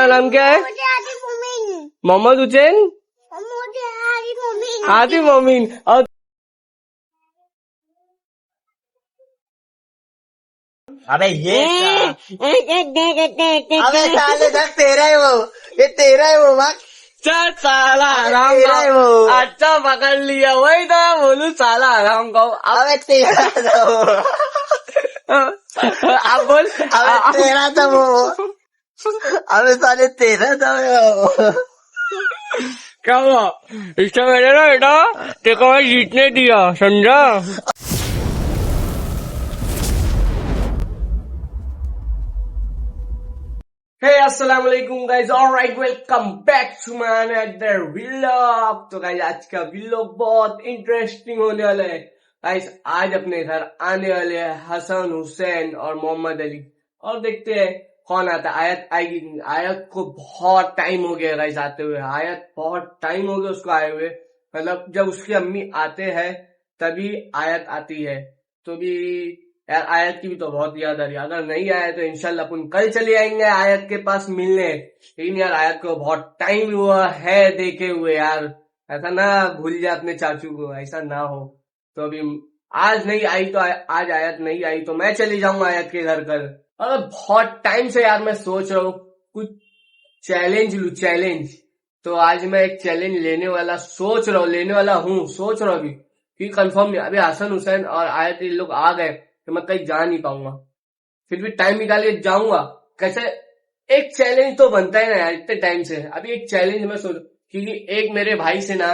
नाम क्या है? मोहम्मद हुसैन आदि मोमिन। और अबे ये अबे साले देख तेरा है वो, ये तेरा है वो मत चल साला आराम तेरा है वो। अच्छा पकड़ लिया, वही तो मैं बोलू साला आराम को। अबे तेरा था वो, अब बोल। अबे तेरा था वो, अबे साले तेरा था वो। क्या हुआ? इसका मैंने ना बेटा देखो मैं जीतने दिया, समझा? हे अस्सलाम वालेकुम guys, alright welcome back to my another vlog. तो गाइस आज का व्लॉग बहुत इंटरेस्टिंग होने वाला है। गाइस आज अपने घर आने वाले हैं हसन, हुसैन और मोहम्मद अली। और देखते हैं कौन आता है। आयत आएगी। आयत को बहुत टाइम हो गया गाइस आते हुए। आयत बहुत टाइम हो गया उसको आए हुए। मतलब जब उसकी अम्मी आते हैं तभी आयत आती है। तो भी यार आयत की भी तो बहुत याद आ रही है। अगर नहीं आया तो इंशाल्लाह अपन कल चले आएंगे आयत के पास मिलने। लेकिन यार आयत को बहुत टाइम हुआ है देखे हुए यार। ऐसा ना भूल जाए अपने चाचू को, ऐसा ना हो। तो अभी आज नहीं आई तो आज आयत नहीं आई तो मैं चली जाऊंगा आयत के घर कल। और बहुत टाइम से यार मैं सोच रहा हूँ कुछ चैलेंज लू, चैलेंज। तो आज मैं एक चैलेंज लेने वाला सोच रहा हूँ, लेने वाला हूँ, सोच रहा हूँ अभी कि कंफर्म नहीं। अभी हसन, हुसैन और आयत ये लोग आ गए तो मैं कहीं जा नहीं पाऊंगा। फिर भी टाइम निकाल के जाऊंगा। कैसे एक चैलेंज तो बनता है ना यार इतने टाइम से। अभी एक चैलेंज मैं सोच, क्योंकि एक मेरे भाई से ना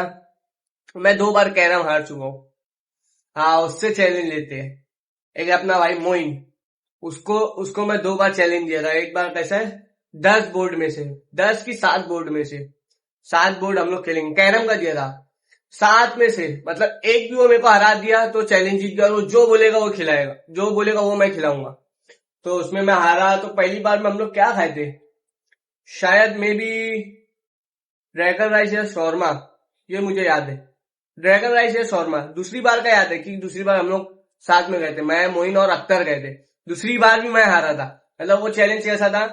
मैं 2 बार कह रहा हूँ हार चुका हूँ। हाँ उससे चैलेंज लेते हैं। एक अपना भाई मोइन, उसको उसको मैं 2 बार चैलेंज दिया था। एक बार कैसा है 10 बोर्ड में से, 10 की 7 बोर्ड में से 7 बोर्ड हम लोग खेलेंगे, कैरम का दिया था। 7 में से मतलब एक भी वो मेरे को हरा दिया तो चैलेंज जीत गया। और वो जो बोलेगा वो खिलाएगा, जो बोलेगा वो मैं खिलाऊंगा। तो उसमें मैं हारा। तो पहली बार में हम लोग क्या खाए थे, शायद मे बी ड्रैगन राइस या शौरमा, ये मुझे याद है। ड्रैगन राइस या शौरमा। दूसरी बार का याद है कि दूसरी बार हम लोग साथ में गए थे, मैं, मोइन और अख्तर गए थे। दूसरी बार भी मैं हारा था। मतलब वो चैलेंज कैसा था,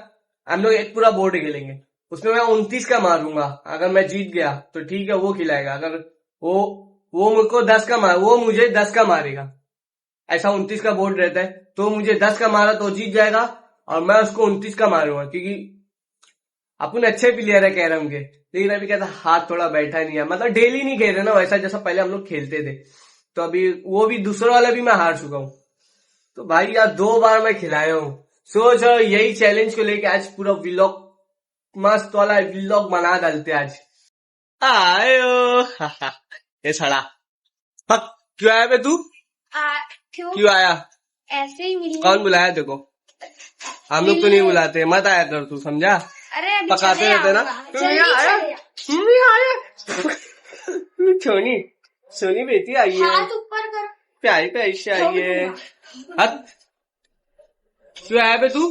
हम लोग एक पूरा बोर्ड खेलेंगे, उसमें मैं 29 का मारूंगा। अगर मैं जीत गया तो ठीक है वो खिलाएगा। अगर वो वो मुझको 10 का मार, वो मुझे 10 का मारेगा। ऐसा 29 का बोर्ड रहता है। तो मुझे 10 का मारा तो जीत जाएगा और मैं उसको 29 का मारूंगा। क्योंकि अपन अच्छे प्लेयर है कैरम के, लेकिन अभी कहता हाथ थोड़ा बैठा नहीं है। मतलब डेली नहीं खेल रहे ना वैसा जैसा पहले हम लोग खेलते थे। तो अभी वो भी दूसरा वाला भी मैं हार चुका हूँ। तो भाई यार 2 बार मैं खिलाया हूँ। सोच यही चैलेंज को लेके आज पूरा व्लॉग, मस्त वाला व्लॉग बना डालते आज। आयो ये छड़ा पक। क्यों आया बे तू? क्यों आया? ऐसे ही मिलने। कौन बुलाया देखो? हम लोग तो नहीं बुलाते, मत आया कर तू, समझा? अरे अभी पकाते रहते ना। तू यहाँ आया, सोनी, सोनी बेटी आई है, हाथ ऊपर कर। प्यारी प्यारी से आई है। हट, क्यों आया बे तू?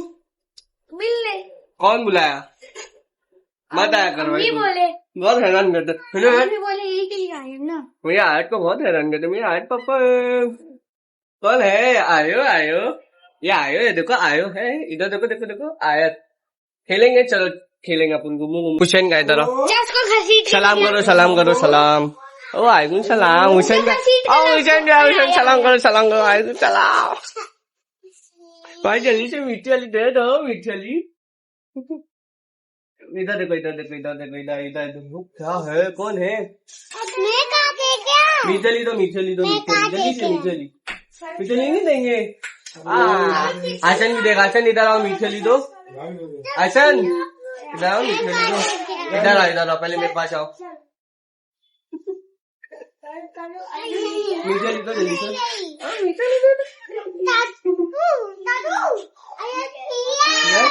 मिलने। कौन बुलाया? मत आया कर भाई मम्मी तू। बोले। बहुत हैरान करते। मम्मी बोले यही के लिए आए ना। भैया आज को बहुत हैरान करते। भैया आज पापा कौन है? आयो आयो, ये आयो, ये देखो आयो है। इधर देखो देखो देखो आयत। खेलेंगे, चलो खेलेंगे अपन को। हुसैन का इधर आओ। सलाम करो, सलाम करो, सलाम। ओ आयगुन सलाम। हुसैन का, ओ हुसैन का, हुसैन सलाम करो, सलाम करो, आयगुन सलाम। भाई जल्दी से मीठी वाली दे दो, मीठी वाली। इधर देखो, इधर देखो, इधर देखो, इधर इधर देखो। क्या है, कौन है? मीठली दो, मीठली दो, मीठली जल्दी से, मीठली। मीठली नहीं देंगे। आसन भी देगा। आसन इधर आओ, मीठली दो। आसन इधर आओ, मीठली दो। इधर आओ, इधर आओ, पहले मेरे पास आओ। मीठली दो जल्दी से।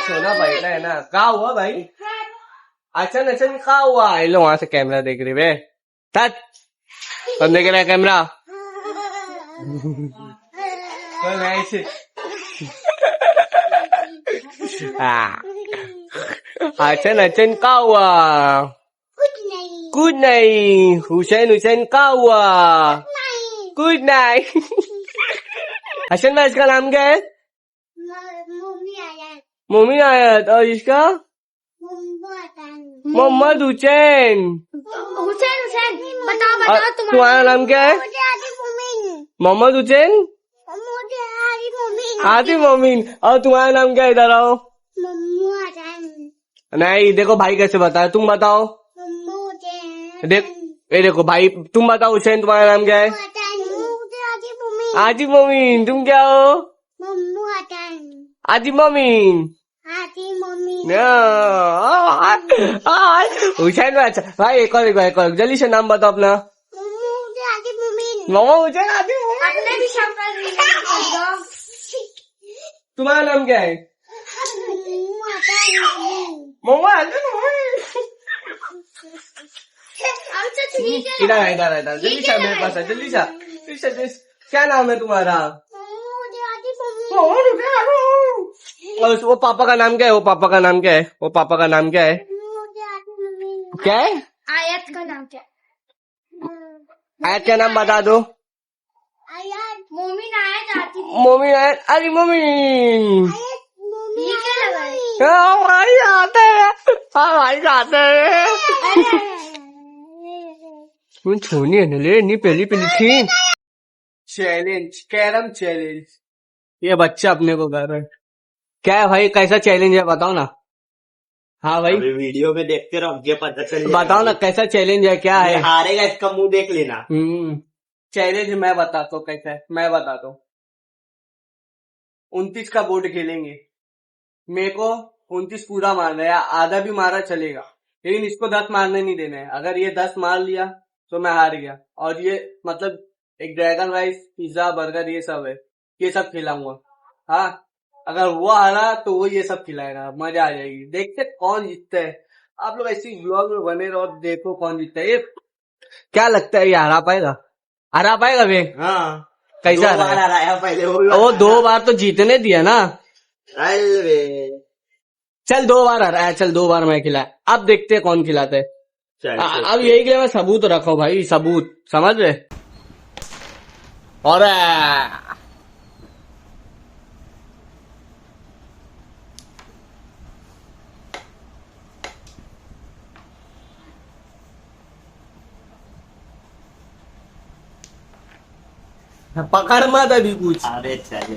सोना बैठा है ना। कहा हुआ भाई? अच्छा अच्छा कहा हुआ? लो वहां से कैमरा देख रही बे। कौन देख रहा है कैमरा? कौन है ऐसे? अच्छा नचन का हुआ? कुछ नहीं। हुसैन, हुसैन का हुआ? कुछ नहीं। हसन भाई इसका नाम क्या है? मोमी आयत। और इसका? मोहम्मद हुसैन। हुसैन हुसैन बताओ और बताओ तुम्हारा नाम क्या है? मोहम्मद हुसैन। आदि मोमिन। और तुम्हारा नाम क्या है? इधर आओ। नहीं देखो भाई कैसे बताया, तुम बताओ। देख ये देखो भाई, तुम बताओ हुसैन, तुम्हारा नाम क्या है? आदि मोमिन। तुम क्या हो? आदि मोमिन। हुसैन में अच्छा भाई, एक और जल्दी से नाम बताओ अपना। मोहम्मद हुसैन आदि मोमिन। अपने भी शक्ल रिलेट कर दो। तुम्हारा नाम क्या है? मोहम्मद आदि मोमिन। अच्छा ठीक है इधर जल्दी से मेरे पास है, जल्दी से। क्या नाम है तुम्हारा? और वो पापा का नाम क्या है? वो पापा का नाम क्या है? वो पापा का नाम क्या है? क्या है? आयत का नाम क्या है? आयत का नाम बता दो। मोमिन आयत आती थी। मोमिन आयत। अरे मोमिन। ये क्या लगा है? हाँ भाई आते हैं, हाँ भाई आते हैं। तुम छोनी है ना ले, नहीं पहली थी। Challenge, carrom challenge. ये बच्चा अपने को कर रहा है। क्या है भाई, कैसा चैलेंज है बताओ ना। हाँ भाई अभी वीडियो में देखते रहो, ये पता चल जाएगा। बताओ ना कैसा चैलेंज है, क्या है? हारेगा इसका मुंह देख लेना। चैलेंज मैं बताता हूँ कैसा है, मैं बताता हूँ। 29 का बोर्ड खेलेंगे। मेरे को 29 पूरा मारना है, आधा भी मारा चलेगा, लेकिन इसको 10 मारने नहीं देना है। अगर ये 10 मार लिया तो मैं हार गया। और ये मतलब एक ड्रैगन राइस, पिज्जा, बर्गर ये सब है, ये सब खिलाऊंगा। हाँ, अगर वो हारा तो वो ये सब खिलाएगा, मजा आ जाएगी। देखते कौन जीतता है। आप लोग ऐसी व्लॉग में बने रहो, देखो कौन जीतता है। ये क्या लगता है, ये हरा पाएगा? हरा पाएगा बे? हाँ, कैसा 2 बार हराया? हराया पहले, वो 2 बार तो जीतने दिया ना। अरे चल 2 बार हराया, चल 2 बार मैं खिलाया। अब देखते हैं कौन खिलाता है। चल अब यही के लिए मैं सबूत रखो भाई, सबूत, समझ रहे? और पकड़ मत अभी कुछ, अरे चल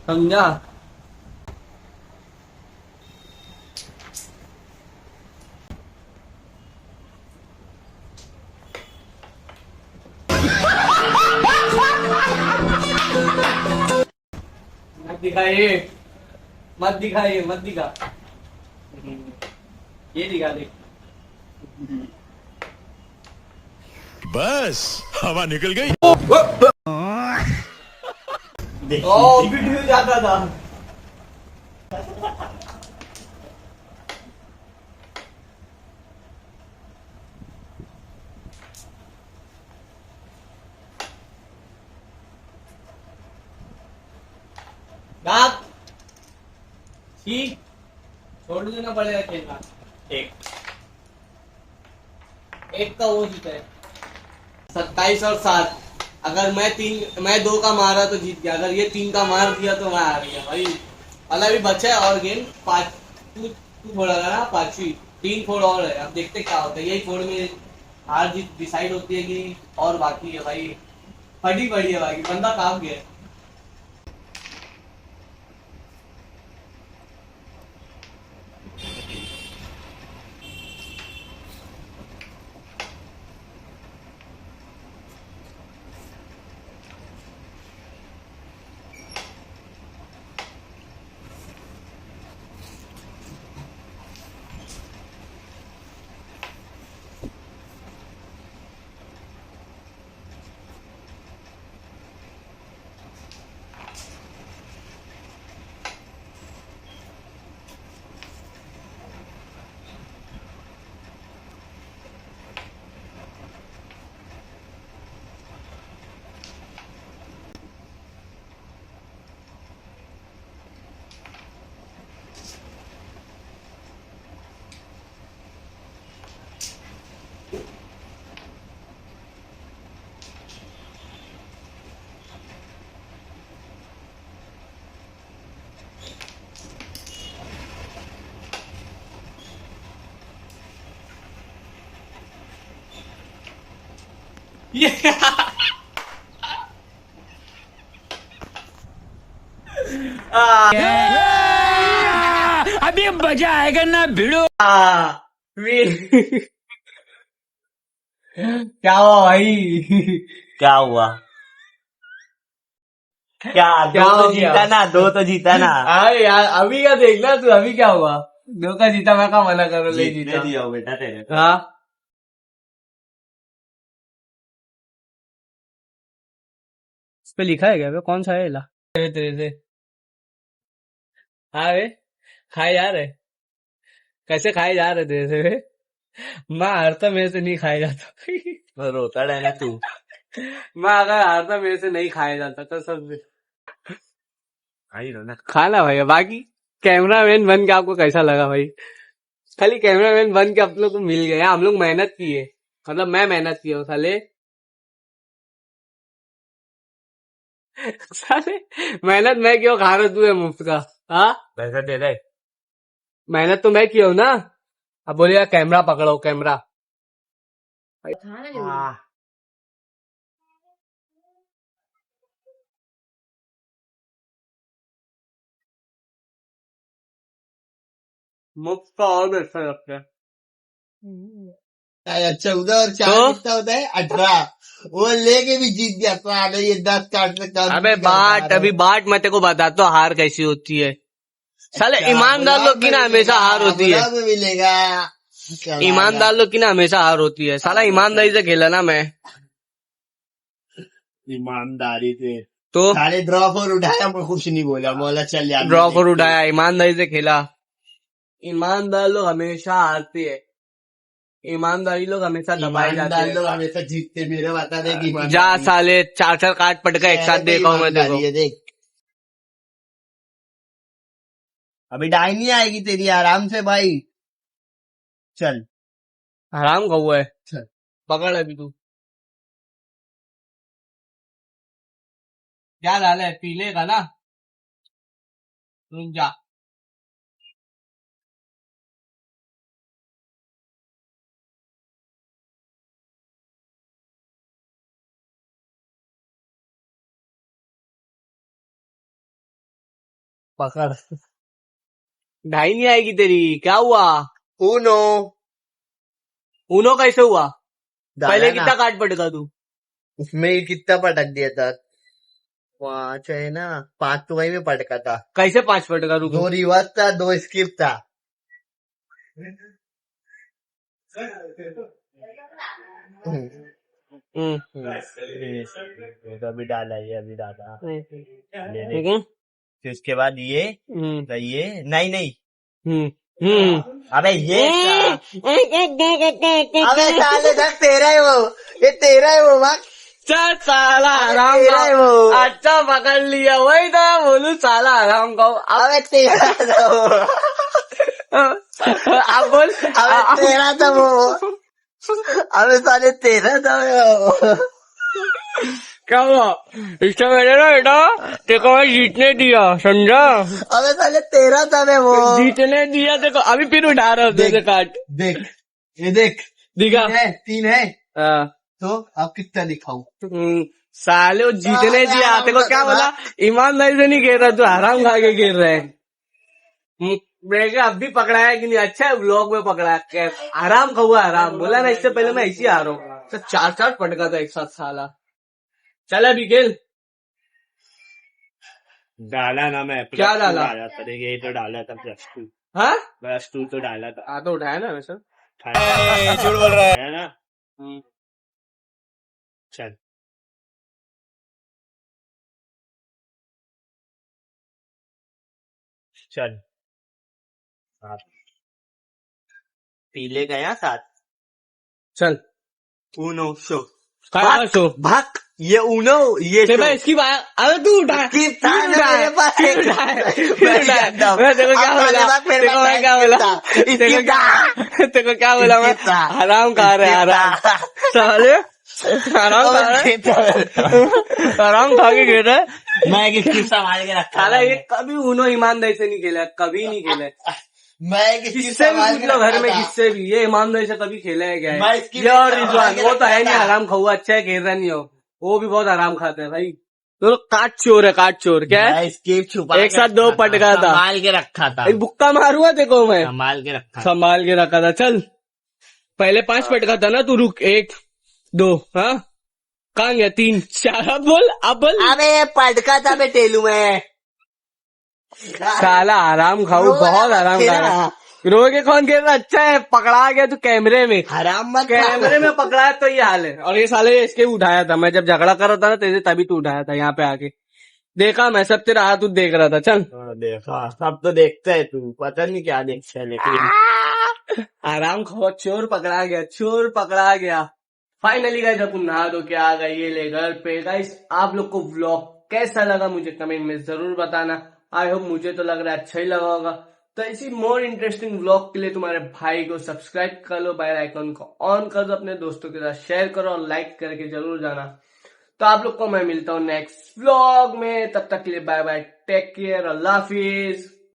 समझा? मत दिखाइए, मत दिखाइए, मत दिखा। ये दिखा दे। बस हवा निकल गई। ओ वीडियो जाता था। दांत ठीक छोड़ देना पड़ेगा खेलना। एक का वो जीता है। 27 और 7। अगर मैं 2 का मारा तो जीत गया, अगर ये 3 का मार दिया तो मैं हार गया भाई। अभी बचा है और गेम 5। तू फोड़ा ना 5वीं, 3 फोड़ और है। अब देखते क्या होता है, यही फोड़ में हार जीत डिसाइड होती है कि और बाकी है भाई। फटी पड़ी है बाकी, बंदा काफ गया है। ये अभी मजा आएगा ना भिड़ो। क्या हुआ भाई? क्या हुआ? क्या क्या दो हो तो गया? जीता ना, दो तो जीता ना। अरे यार अभी का देखना तू, अभी क्या हुआ? दो का जीता, मैं का मना करो, ले जीतने जीता। दिया हो बेटा तेरे को। हाँ इस पे लिखा है क्या बे? कौन सा है ला? तेरे से। हाँ वे खाए जा रहे, कैसे खाए जा रहे तेरे से वे? मैं हारता मेरे से नहीं खाया जाता। तो रोता रहना तू। मैं अगर हारता मेरे से नहीं खाया जाता तो सब आई रो ना। खाना भैया। बाकी कैमरामैन बन के आपको कैसा लगा भाई? खाली कैमरामैन बन के आप लोग को मिल गया, हम लोग मेहनत किए, मतलब मैं मेहनत किया हूँ साले। साले मेहनत मैं क्यों खा रहा तू है मुफ्त का? हाँ पैसा दे दे। मेहनत तो मैं किया हूँ ना। अब बोलिएगा कैमरा पकड़ो, कैमरा। हाँ। मुफ्त का और अच्छा लगता है। अच्छा उधर चार तो? कितना होता है? 18। वो लेके भी जीत गया साले, ये 10 काट से कम अबे नहीं कर पा बाट, रहा अभी हूँ। बाट मैं तेरे को बताता हूँ हार कैसी होती है। साले क्या ईमानदार लोग की ना हमेशा हार होती है। गुलाब में मिलेगा। चला ईमानदार लोग की ना हमेशा हार होती है। साला ईमानदारी से खेला ना मैं ईमानदारी से तो। सारे ड्रॉप और उठाया, मैं कुछ नहीं बोला, बोला चल यार। ड्रॉ पर उठाया, ईमानदारी से खेला। ईमानदार लोग हमेशा हारते हैं, ईमानदारी लोग हमेशा दबाए जाते ईमानदार हैं। लोग हमेशा जीतते। मेरे बता दे कि जा साले, 4-4 काट पटका एक साथ देखा हूँ मैं देखो। ईमानदारी है, देख। अभी डाई नहीं आएगी तेरी, आराम से भाई। चल हराम कौआ है, चल। पकड़ अभी तू। क्या डाला है? पीले का ना, रुक जा। पकड़। ढाई नहीं आएगी तेरी, क्या हुआ? ऊनो ऊनो कैसे हुआ? पहले डाला ना। कितना काट पटका तू? उसमें ही कितना पटक दिया था? 5 है ना, 5 तो वही में पटका था। कैसे 5 पटका तू? 2 रिवर्स था, 2 स्किप था। अभी डाला, ये अभी डाला। ठीक है। फिर उसके बाद ये नहीं नहीं। हम्म। अबे ये अबे साले सर तेरा है वो, ये तेरा है वो। भाग चल साला हराम तेरा है का। वो। अच्छा पकड़ लिया, वही तो मैं बोलूं साला हराम का। अबे तेरा था वो। अब बोल। अबे तेरा था वो। अबे साले तेरा था वो। क्या हुआ? इससे मैंने ना बेटा तेरे को मैं जीतने दिया, समझा? अबे साले तेरा था मैं वो। जीतने दिया तेरे को, अभी फिर उठा रहा हूँ तेरे काट। देख ये देख, दिखा। 3 है। हाँ। तो अब कितना दिखाऊं? साले वो जीतने दिया तेरे को, क्या बोला? ईमानदारी से नहीं खेल रहा तू, हराम खा के खेल रहा है। मैंने अब भी पकड़ा है कि नहीं? अच्छा है ब्लॉग में पकड़ा है। आराम खाऊंगा, आराम बोला ना, इससे पहले मैं ऐसे ही आ रहा हूँ। तो 4-4 पटका था एक साथ साला। चल अभी खेल। डाला ना मैं। क्या डाला? ये तो डाला था +2। हाँ +2 तो डाला था। हाँ तो उठाया ना वैसे। झूठ बोल रहा है ना। चल चल। 7 पीले गया 7। चल ऊनो शो। कहाँ शो? भाग ये ऊनो ये ते शो। मैं इसकी बात, अरे तू उठा। स्किप था फिर ना उठाया, मेरे पास। फिर उठाया, फिर मैं उठाया। जानता हूँ। मैं तेरे को क्या अब बोला? मेरे पास तेरे को मैं क्या स्किप बोला? था। तेरे को स्किप था। क्या, तेरे को क्या बोला मैं? स्किप था। हराम खा रहे, हराम साले, हराम खा रहे, हराम खा के खेल रहे। मैं एक स्किप संभाल के रखा साला ये कभी उनो ईमानदारी से नहीं खेला, कभी नहीं खेला। मैं किसकी किससे भी संभाल पूछ के लो घर रखा में, था? किससे भी। ये ईमानदारी से कभी खेला है क्या मैं है? इसकी ये और संभाल रिजवान, के वो तो है रखा नहीं था। हराम खाऊआ, अच्छा है खेल रहा नहीं हो। वो भी बहुत आराम खाता है भाई। तो काट चोर है, काट चोर। क्या है? मैं इसकी छुपा एक के साथ दो रखा था, पटका था। संभाल के रखा था, एक बुक्का मारूंगा देखो मैं, संभाल के रखा था। संभाल के रखा था। चल पहले 5 पटका था ना, तू रुक। 1 2, हाँ कहाँ गया? 3 4, अब बोल, अब बोल। अबे पटका था मैं टेलू में। साला आराम खाऊ, बहुत आराम खा रहा है। रो के कौन खेल रहा? अच्छा है पकड़ा गया तू कैमरे में, हराम मत खा। कैमरे में पकड़ा है तो ये हाल है। और ये साले इसके भी उठाया था, मैं जब झगड़ा कर रहा था ना तेरे, तभी तू उठाया था यहाँ पे आके। देखा मैं, सब तेरा हाथ देख रहा था। चल देखा, सब तो देखता है तू, पता नहीं क्या देखता है लेकिन। आराम खाओ, चोर पकड़ा गया, चोर पकड़ा गया। फाइनली गाइस अपन नहा धो के आ गए ये ले घर पे। गाइस आप लोग को व्लॉग कैसा लगा मुझे कमेंट में जरूर बताना। आई होप, मुझे तो लग रहा है अच्छा ही लगा होगा। तो इसी मोर इंटरेस्टिंग व्लॉग के लिए तुम्हारे भाई को सब्सक्राइब कर लो, बेल आइकन को ऑन कर दो, अपने दोस्तों के साथ शेयर करो और लाइक करके जरूर जाना। तो आप लोग को मैं मिलता हूँ नेक्स्ट व्लॉग में, तब तक के लिए बाय बाय, टेक केयर, अल्लाह हाफिज।